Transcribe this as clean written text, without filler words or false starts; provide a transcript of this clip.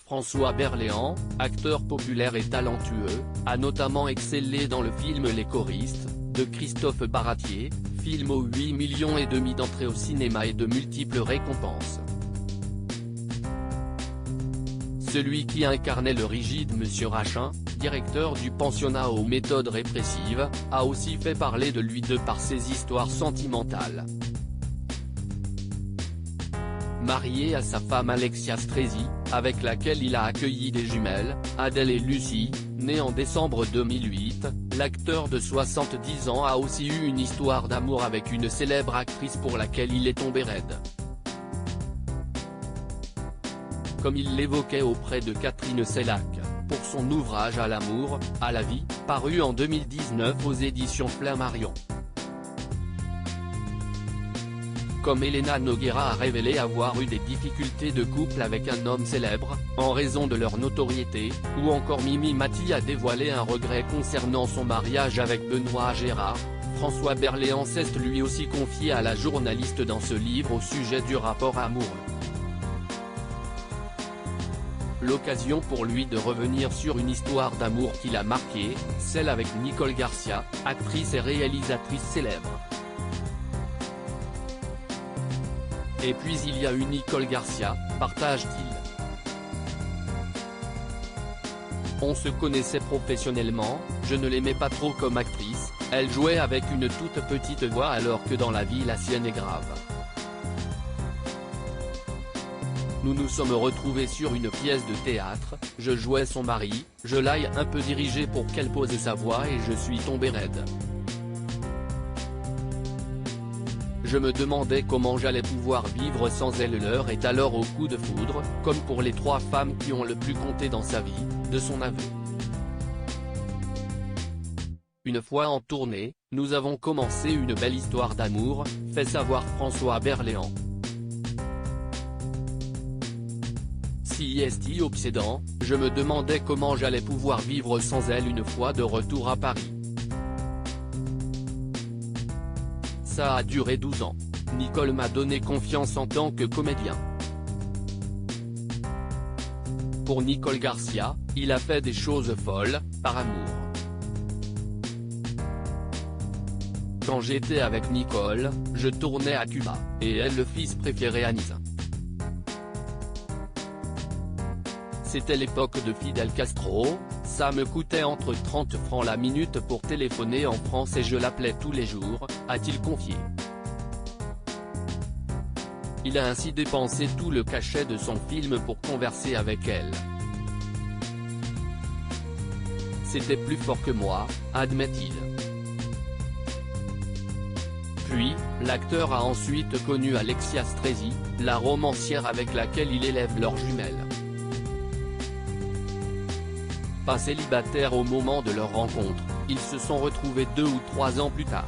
François Berléand, acteur populaire et talentueux, a notamment excellé dans le film Les choristes, de Christophe Baratier, film aux 8,5 millions d'entrées au cinéma et de multiples récompenses. Celui qui incarnait le rigide Monsieur Rachin, directeur du pensionnat aux méthodes répressives, a aussi fait parler de lui de par ses histoires sentimentales. Marié à sa femme Alexia Stresi, avec laquelle il a accueilli des jumelles, Adèle et Lucie, nées en décembre 2008, l'acteur de 70 ans a aussi eu une histoire d'amour avec une célèbre actrice pour laquelle il est tombé raide. Comme il l'évoquait auprès de Catherine Sellac, pour son ouvrage À l'amour, à la vie, paru en 2019 aux éditions Flammarion. Comme Elena Noguera a révélé avoir eu des difficultés de couple avec un homme célèbre, en raison de leur notoriété, ou encore Mimi Mati a dévoilé un regret concernant son mariage avec Benoît Gérard, François Berléand s'est lui aussi confié à la journaliste dans ce livre au sujet du rapport amoureux. L'occasion pour lui de revenir sur une histoire d'amour qui l'a marqué, celle avec Nicole Garcia, actrice et réalisatrice célèbre. Et puis il y a eu Nicole Garcia, partage-t-il. On se connaissait professionnellement, je ne l'aimais pas trop comme actrice, elle jouait avec une toute petite voix alors que dans la vie la sienne est grave. Nous nous sommes retrouvés sur une pièce de théâtre, je jouais son mari, je l'ai un peu dirigé pour qu'elle pose sa voix et je suis tombé raide. Je me demandais comment j'allais pouvoir vivre sans elle. L'heure est alors au coup de foudre, comme pour les 3 femmes qui ont le plus compté dans sa vie, de son aveu. Une fois en tournée, nous avons commencé une belle histoire d'amour, fait savoir François Berléand. Si est obsédant, je me demandais comment j'allais pouvoir vivre sans elle une fois de retour à Paris. Ça a duré 12 ans. Nicole m'a donné confiance en tant que comédien. Pour Nicole Garcia, il a fait des choses folles, par amour. Quand j'étais avec Nicole, je tournais à Cuba, et elle le fils préféré à Nice. C'était l'époque de Fidel Castro, ça me coûtait entre 30 francs la minute pour téléphoner en France et je l'appelais tous les jours, a-t-il confié. Il a ainsi dépensé tout le cachet de son film pour converser avec elle. C'était plus fort que moi, admet-il. Puis, l'acteur a ensuite connu Alexia Stresi, la romancière avec laquelle il élève leurs jumelles. Pas célibataires au moment de leur rencontre, ils se sont retrouvés 2 ou 3 ans plus tard.